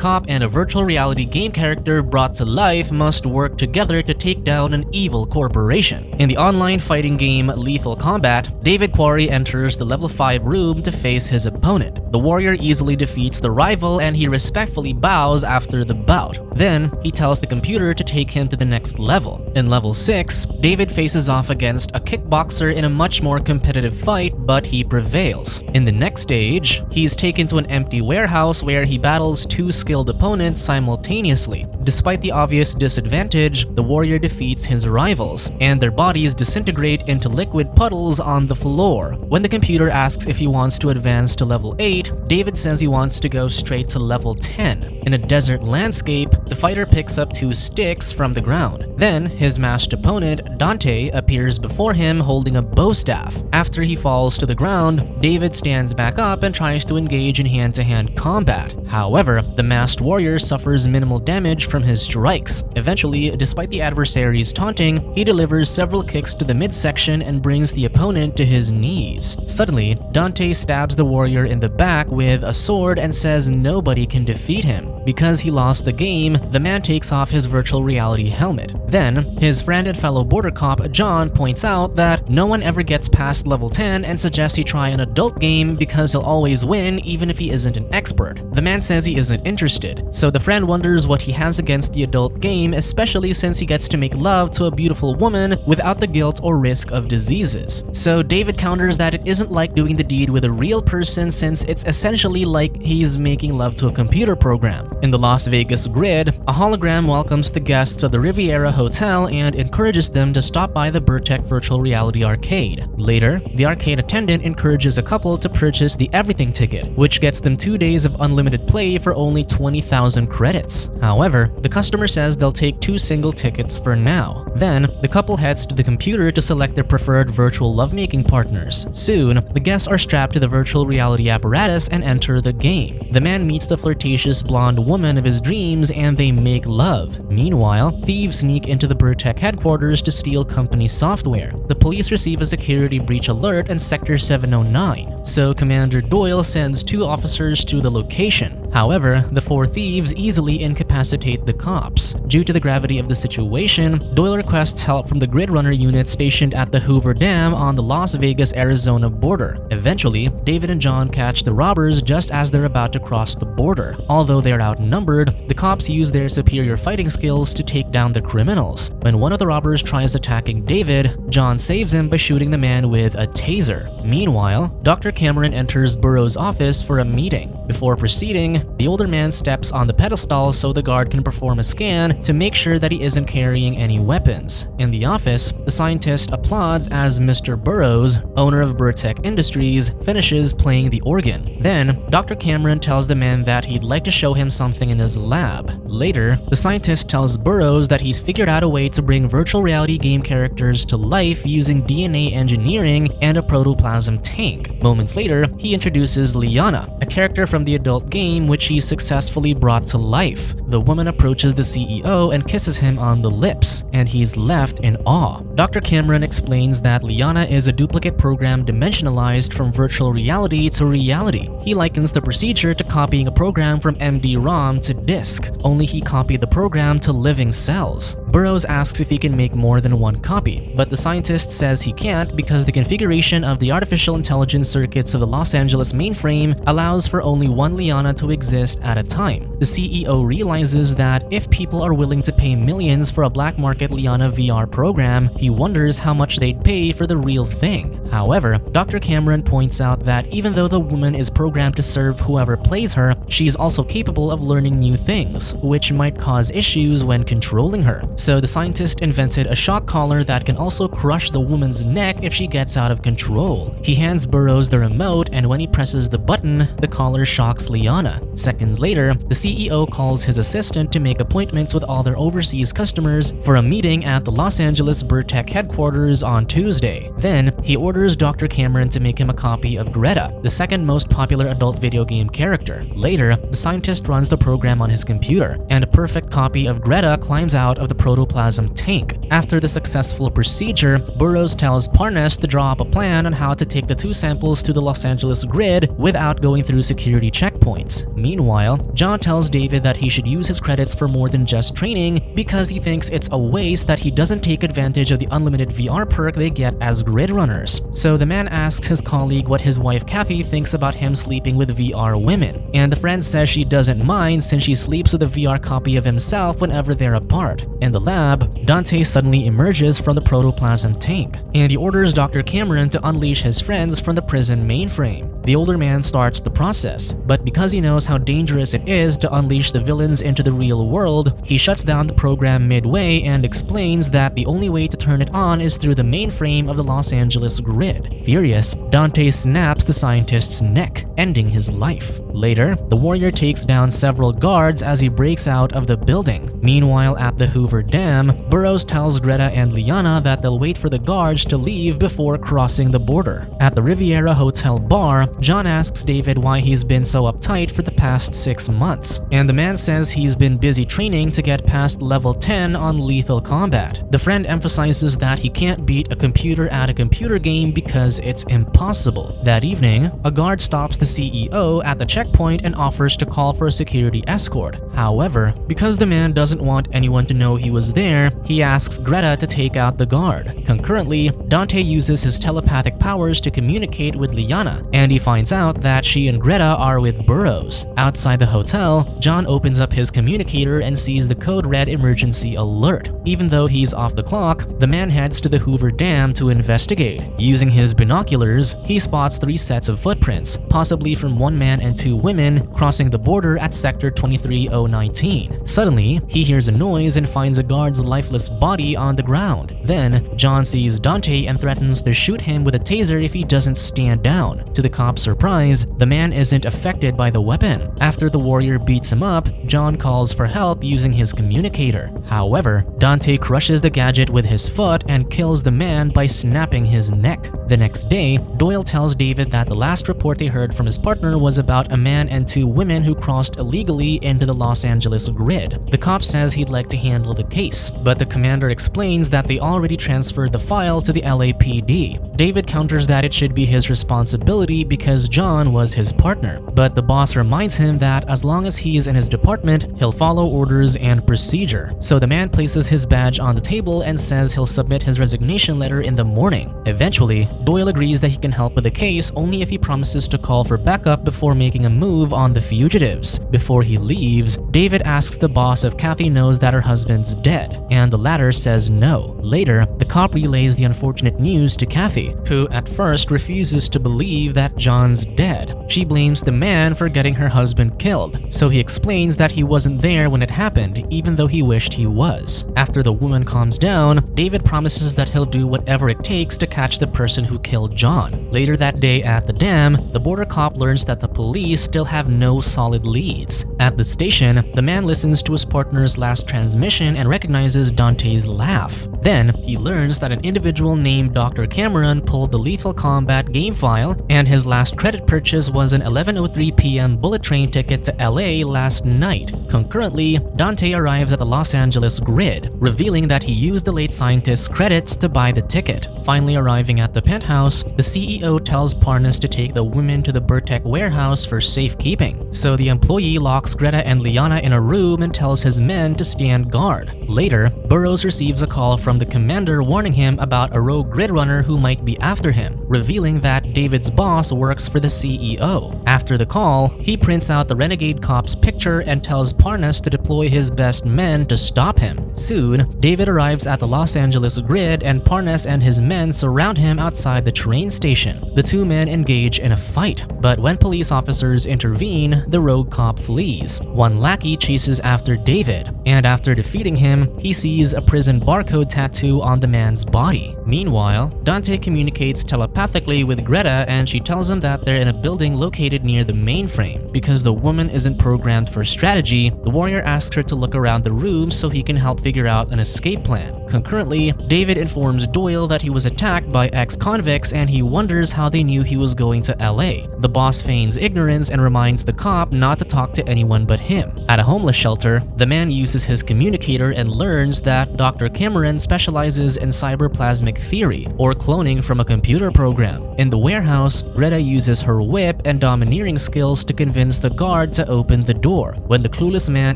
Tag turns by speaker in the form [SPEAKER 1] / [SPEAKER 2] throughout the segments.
[SPEAKER 1] cop and a virtual reality game character brought to life must work together to take down an evil corporation. In the online fighting game VirtualCombat, David Quarry enters the level 5 room to face his opponent. The warrior easily defeats the rival and he respectfully bows after the bout. Then, he tells the computer to take him to the next level. In level 6, David faces off against a kickboxer in a much more competitive fight, but he prevails. In the next stage, he's taken to an empty warehouse where he battles two skilled opponents simultaneously. Despite the obvious disadvantage, the warrior defeats his rivals, and their bodies disintegrate into liquid puddles on the floor. When the computer asks if he wants to advance to level 8, David says he wants to go straight to level 10. In a desert landscape, the fighter picks up two sticks from the ground. Then, his masked opponent, Dante, appears before him holding a bow staff. After he falls to the ground, David stands back up and tries to engage in hand-to-hand combat. However, the masked warrior suffers minimal damage from his strikes. Eventually, despite the adversary's taunting, he delivers several kicks to the midsection and brings the opponent to his knees. Suddenly, Dante stabs the warrior in the back with a sword and says nobody can defeat him. Because he lost the game, the man takes off his virtual reality helmet. Then, his friend and fellow border cop John points out that no one ever gets past level 10 and suggests he try an adult game because he'll always win even if he isn't an expert. The man says he isn't interested, so the friend wonders what he has against the adult game, especially since he gets to make love to a beautiful woman without the guilt or risk of diseases. So David counters that it isn't like doing the deed with a real person since it's essentially like he's making love to a computer program. In the Las Vegas grid, a hologram welcomes the guests of the Riviera Hotel and encourages them to stop by the Burtech Virtual Reality Arcade. Later, the arcade attendant encourages a couple to purchase the Everything ticket, which gets them 2 days of unlimited play for only 20,000 credits. However, the customer says they'll take 2 single tickets for now. Then, the couple heads to the computer to select their preferred virtual lovemaking partners. Soon, the guests are strapped to the virtual reality apparatus and enter the game. The man meets the flirtatious blonde woman of his dreams and they make love. Meanwhile, thieves sneak into the Burtech headquarters to steal company software. The police receive a security breach alert in Sector 709, so Commander Doyle sends 2 officers to the location. However, the 4 thieves easily incapacitate the cops. Due to the gravity of the situation, Doyle requests help from the Grid Runner unit stationed at the Hoover Dam on the Las Vegas-Arizona border. Eventually, David and John catch the robbers just as they're about to cross the border. Although they're outnumbered, the cops use their superior fighting skills to take down the criminals. When one of the robbers tries attacking David, John saves him by shooting the man with a taser. Meanwhile, Dr. Cameron enters Burroughs' office for a meeting. Before proceeding, the older man steps on the pedestal so the guard can perform a scan to make sure that he isn't carrying any weapons. In the office, the scientist applauds as Mr. Burroughs, owner of Burtech Industries, finishes playing the organ. Then, Dr. Cameron tells the man that he'd like to show him something in his lab. Later, the scientist tells Burroughs that he's figured out a way to bring virtual reality game characters to life using DNA engineering and a protoplasm tank. Moments later, he introduces Liana, a character from the adult game which he successfully brought to life. The woman approaches the CEO and kisses him on the lips, and he's left in awe. Dr. Cameron explains that Liana is a duplicate program dimensionalized from virtual reality to reality. He likens the procedure to copying a program from MD-ROM to disk, only he copied the program to living cells. Burroughs asks if he can make more than 1 copy, but the scientist says he can't because the configuration of the artificial intelligence circuits of the Los Angeles mainframe allows for only 1 Liana to exist at a time. The CEO realizes that if people are willing to pay millions for a black market Liana VR program, he wonders how much they'd pay for the real thing. However, Dr. Cameron points out that even though the woman is programmed to serve whoever plays her, she's also capable of learning new things, which might cause issues when controlling her. So the scientist invented a shock collar that can also crush the woman's neck if she gets out of control. He hands Burroughs the remote, and when he presses the button, the collar shocks Liana. Seconds later, the CEO calls his assistant to make appointments with all their overseas customers for a meeting at the Los Angeles Burtech headquarters on Tuesday. Then, he orders Dr. Cameron to make him a copy of Greta, the second most popular adult video game character. Later, the scientist runs the program on his computer, and a perfect copy of Greta climbs out of the protoplasm tank. After the successful procedure, Burroughs tells Parnas to draw up a plan on how to take the 2 samples to the Los Angeles grid without going through security checkpoints. points. Meanwhile, John tells David that he should use his credits for more than just training because he thinks it's a waste that he doesn't take advantage of the unlimited VR perk they get as grid runners. So the man asks his colleague what his wife Kathy thinks about him sleeping with VR women, and the friend says she doesn't mind since she sleeps with a VR copy of himself whenever they're apart. In the lab, Dante suddenly emerges from the protoplasm tank, and he orders Dr. Cameron to unleash his friends from the prison mainframe. The older man starts the process, but because he knows how dangerous it is to unleash the villains into the real world, he shuts down the program midway and explains that the only way to turn it on is through the mainframe of the Los Angeles grid. Furious, Dante snaps the scientist's neck, ending his life. Later, the warrior takes down several guards as he breaks out of the building. Meanwhile, at the Hoover Dam, Burroughs tells Greta and Liana that they'll wait for the guards to leave before crossing the border. At the Riviera Hotel bar, John asks David why he's been so uptight for the past 6 months, and the man says he's been busy training to get past level 10 on lethal combat. The friend emphasizes that he can't beat a computer at a computer game because it's impossible. That evening, a guard stops the CEO at the checkpoint and offers to call for a security escort. However, because the man doesn't want anyone to know he was there, he asks Greta to take out the guard. Concurrently, Dante uses his telepathic powers to communicate with Liana, and he finds out that she and Greta are with Burroughs. Outside the hotel, John opens up his communicator and sees the code red emergency alert. Even though he's off the clock, the man heads to the Hoover Dam to investigate. Using his binoculars, he spots 3 sets of footprints, possibly from 1 man and 2 women, crossing the border at sector 23019. Suddenly, he hears a noise and finds a guard's lifeless body on the ground. Then, John sees Dante and threatens to shoot him with a taser if he doesn't stand down. To the cop's surprise, the man isn't affected by the weapon. After the warrior beats him up, John calls for help using his communicator. However, Dante crushes the gadget with his foot and kills the man by snapping his neck. The next day, Doyle tells David that the last report they heard from his partner was about a man and 2 women who crossed illegally into the Los Angeles grid. The cop says he'd like to handle the case, but the commander explains that they already transferred the file to the LAPD. David counters that it should be his responsibility because John was his partner, but the boss reminds him that as long as he is in his department, he'll follow orders and procedure. So the man places his badge on the table and says he'll submit his resignation letter in the morning. Eventually, Doyle agrees that he can help with the case only if he promises to call for backup before making a move on the fugitives. Before he leaves, David asks the boss if Kathy knows that her husband's dead, and the latter says no. Later, the cop relays the unfortunate news to Kathy, who at first refuses to believe that John's dead. She blames the man for getting her husband killed, so he explains that he wasn't there when it happened, even though he wished he was. After the woman calms down, David promises that he'll do whatever it takes to catch the person who killed John. Later that day at the dam, the border cop learns that the police still have no solid leads. At the station, the man listens to his partner's last transmission and recognizes Dante's laugh. Then, he learns that an individual named Dr. Cameron pulled the Lethal Combat game file, and his last credit purchase was an 11:03 p.m. bullet train ticket to LA last night. Concurrently, Dante arrives at the Los Angeles grid, revealing that he used the late scientist's credits to buy the ticket. Finally arriving at the penthouse, the CEO tells Parnas to take the women to the Burtech warehouse for safekeeping. So the employee locks Greta and Liana in a room and tells his men to stand guard. Later, Burroughs receives a call from the commander warning him about a rogue grid runner who might be after him, revealing that David's boss works for the CEO. After the call, he prints out the renegade cop's picture and tells Parnas to deploy his best men to stop him. Soon, David arrives at the Los Angeles grid and Parnas and his men surround him outside the train station. The 2 men engage in a fight, but when police officers intervene, the rogue cop flees. One lackey chases after David, and after defeating him, he sees a prison barcode tattoo on the man's body. Meanwhile, Dante communicates telepathically with Greta and she tells him that they're in a building located near the mainframe. Because the woman isn't programmed for strategy, the warrior asks her to look around the room so he can help figure out an escape plan. Concurrently, David informs Doyle that he was attacked by ex-convicts and he wonders how they knew he was going to LA. The boss feigns ignorance and reminds the cop not to talk to anyone but him. At a homeless shelter, the man uses his communicator and learns that Dr. Cameron specializes in cyberplasmic theory, or cloning from a computer program. In the warehouse, Greta uses her whip and domineering skills to convince the guard to open the door. When the clueless man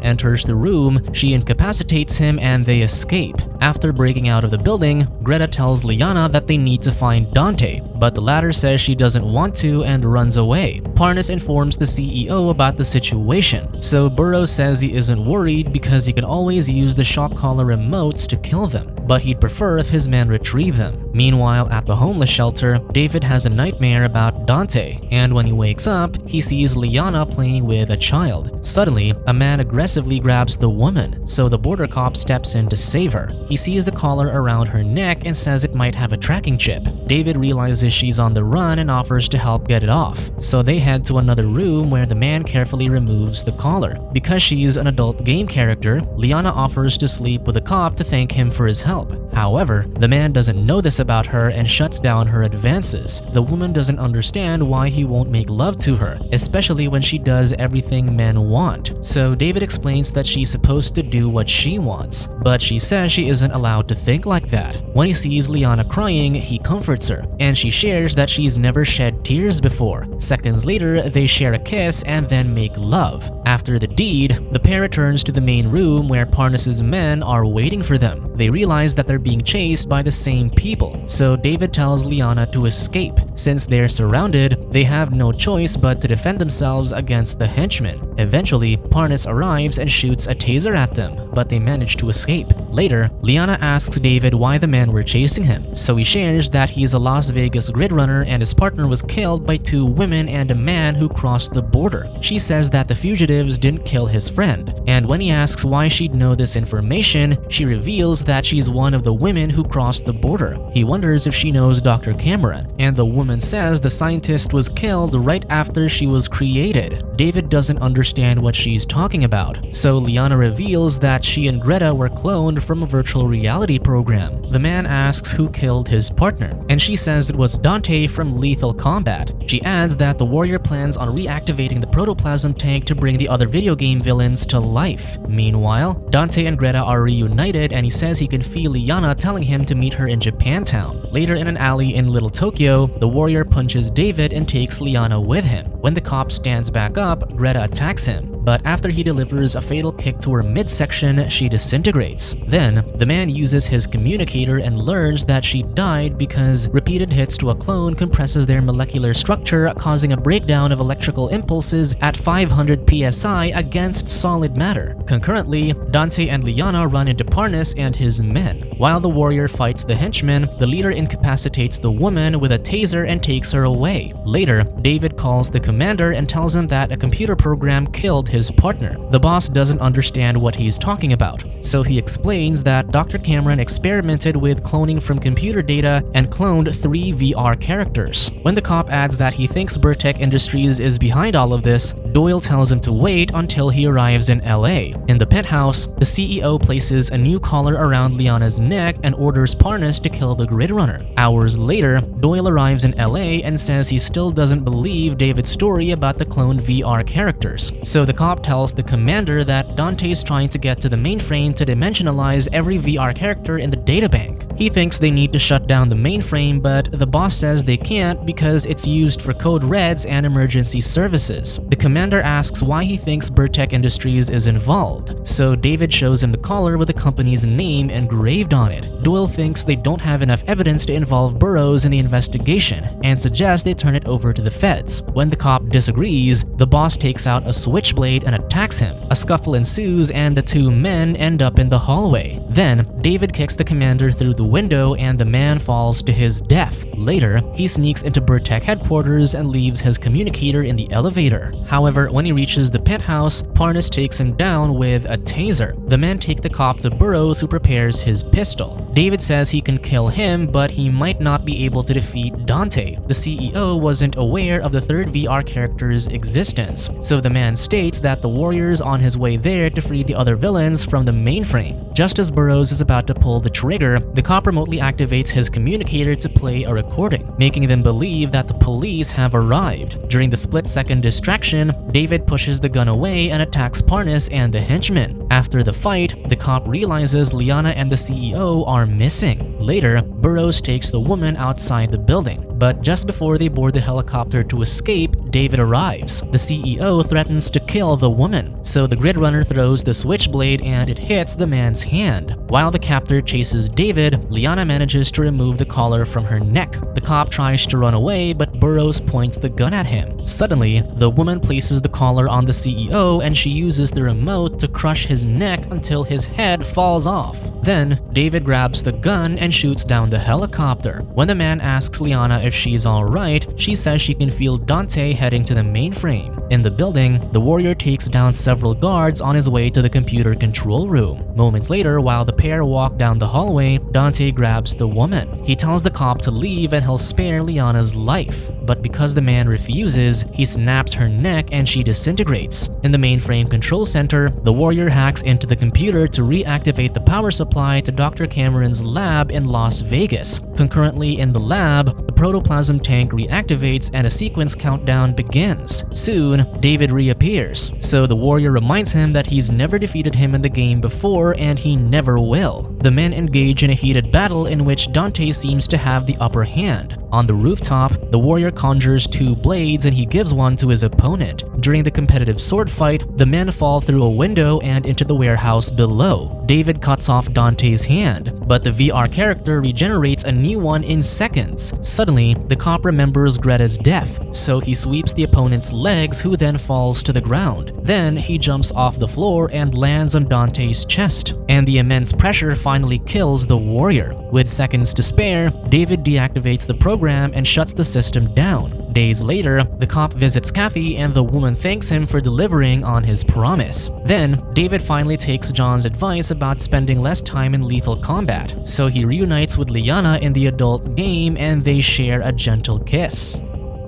[SPEAKER 1] enters the room, she incapacitates him and they escape. After breaking out of the building, Greta tells Liana that they need to find Dante, but the latter says she doesn't want to and runs away. Parnas informs the CEO about the situation, so Burroughs says he isn't worried because he can always use the shock collar remotes to kill them, but he'd prefer if his men retrieve them. Meanwhile, at the homeless shelter, David has a nightmare about Dante, and when he wakes up, he sees Liana playing with a child. Suddenly, a man aggressively grabs the woman, so the border cop steps in to save her. He sees the collar around her neck and says it might have a tracking chip. David realizes she's on the run and offers to help get it off, so they head to another room where the man carefully removes the collar. Because she's an adult game character, Liana offers to sleep with the cop to thank him for his help. However, the man doesn't know this about her and shuts down her advances. The woman doesn't understand why he won't make love to her, especially when she does everything men want. So David explains that she's supposed to do what she wants, but she says she isn't allowed to think like that. When he sees Liana crying, he comforts her, and she shares that she's never shed tears before. Seconds later, they share a kiss and then make love. After the deed, the pair returns to the main room where Parnas's men are waiting for them. They realize that they're being chased by the same people, so David tells Liana to escape. Since they're surrounded, they have no choice but to defend themselves against the henchmen. Eventually, Parnas arrives and shoots a taser at them, but they manage to escape. Later, Liana asks David why the men were chasing him, so he shares that he's a Las Vegas grid runner and his partner was killed by 2 women and a man who crossed the border. She says that the fugitives didn't kill his friend, and when he asks why she'd know this information, she reveals that she's one of the women who crossed the border. He wonders if she knows Dr. Cameron, and the woman says the scientist was killed right after she was created. David doesn't understand what she's talking about, so Liana reveals that she and Greta were cloned from a virtual reality program. The man asks who killed his partner, and she says it was Dante from Lethal Combat. She adds that the warrior plans on reactivating the protoplasm tank to bring the other video game villains to life. Meanwhile, Dante and Greta are reunited and he says he can feel Liana telling him to meet her in Japantown. Later in an alley in Little Tokyo, the warrior punches David and takes Liana with him. When the cop stands back up, Greta attacks him, but after he delivers a fatal kick to her midsection, she disintegrates. Then, the man uses his communicator and learns that she died because repeated hits to a clone compresses their molecular structure, causing a breakdown of electrical impulses at 500 psi against solid matter. Concurrently, Dante and Liana run into Parnas and his men. While the warrior fights the henchmen, the leader incapacitates the woman with a taser and takes her away. Later, David calls the commander and tells him that a computer program killed his partner. The boss doesn't understand what he's talking about, so he explains that Dr. Cameron experimented with cloning from computer data and cloned 3 VR characters. When the cop adds that he thinks Burtech Industries is behind all of this, Doyle tells him to wait until he arrives in LA. In the penthouse, the CEO places a new collar around Liana's neck and orders Parnas to kill the grid runner. Hours later, Doyle arrives in LA and says he still doesn't believe David's story about the cloned VR characters. So the cop tells the commander that Dante's trying to get to the mainframe to dimensionalize every VR character in the databank. He thinks they need to shut down the mainframe, but the boss says they can't because it's used for code reds and emergency services. The commander asks why he thinks Burtech Industries is involved, so David shows him the collar with the company's name engraved on it. Doyle thinks they don't have enough evidence to involve Burroughs in the investigation and suggests they turn it over to the feds. When the cop disagrees, the boss takes out a switchblade and attacks him. A scuffle ensues and the 2 men end up in the hallway. Then, David kicks the commander through the window and the man falls to his death. Later, he sneaks into Burtech headquarters and leaves his communicator in the elevator. However, when he reaches the penthouse, Parnas takes him down with a taser. The men take the cop to Burroughs, who prepares his pistol. David says he can kill him, but he might not be able to defeat Dante. The CEO wasn't aware of the 3rd VR character's existence, so the man states that the warrior's on his way there to free the other villains from the mainframe. Just as Burroughs is about to pull the trigger, the cop remotely activates his communicator to play a recording, making them believe that the police have arrived. During the split-second distraction, David pushes the gun away and attacks Parnas and the henchman. After the fight, the cop realizes Liana and the CEO are missing. Later, Burroughs takes the woman outside the building, but just before they board the helicopter to escape, David arrives. The CEO threatens to kill the woman, so the grid runner throws the switchblade and it hits the man's hand. While the captor chases David, Liana manages to remove the collar from her neck. The cop tries to run away, but Burroughs points the gun at him. Suddenly, the woman places the collar on the CEO and she uses the remote to crush his neck until his head falls off. Then, David grabs the gun and shoots down the helicopter. When the man asks Liana if she's alright, she says she can feel Dante heading to the mainframe. In the building, the warrior takes down several guards on his way to the computer control room. Moments later, while the pair walk down the hallway, Dante grabs the woman. He tells the cop to leave and he'll spare Liana's life, but because the man refuses, he snaps her neck and she disintegrates. In the mainframe control center, the warrior hacks into the computer to reactivate the power supply to Dr. Cameron's lab in Las Vegas. Concurrently in the lab, the protoplasm tank reactivates and a sequence countdown begins. Soon, David reappears, so the warrior reminds him that he's never defeated him in the game before and he never will. The men engage in a heated battle in which Dante seems to have the upper hand. On the rooftop, the warrior conjures two blades and he gives one to his opponent. During the competitive sword fight, the men fall through a window and into the warehouse below. David cuts off Dante's hand, but the VR character regenerates a new one in seconds. Suddenly, the cop remembers Greta's death, so he sweeps the opponent's legs, who then falls to the ground. Then he jumps off the floor and lands on Dante's chest, and the immense pressure finally kills the warrior. With seconds to spare, David deactivates the program and shuts the system down. Days later, the cop visits Kathy and the woman thanks him for delivering on his promise. Then, David finally takes John's advice about spending less time in lethal combat, so he reunites with Liana in the adult game and they share a gentle kiss.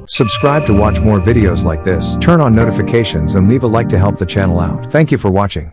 [SPEAKER 2] Subscribe to watch more videos like this, turn on notifications and leave a like to help the channel out. Thank you for watching.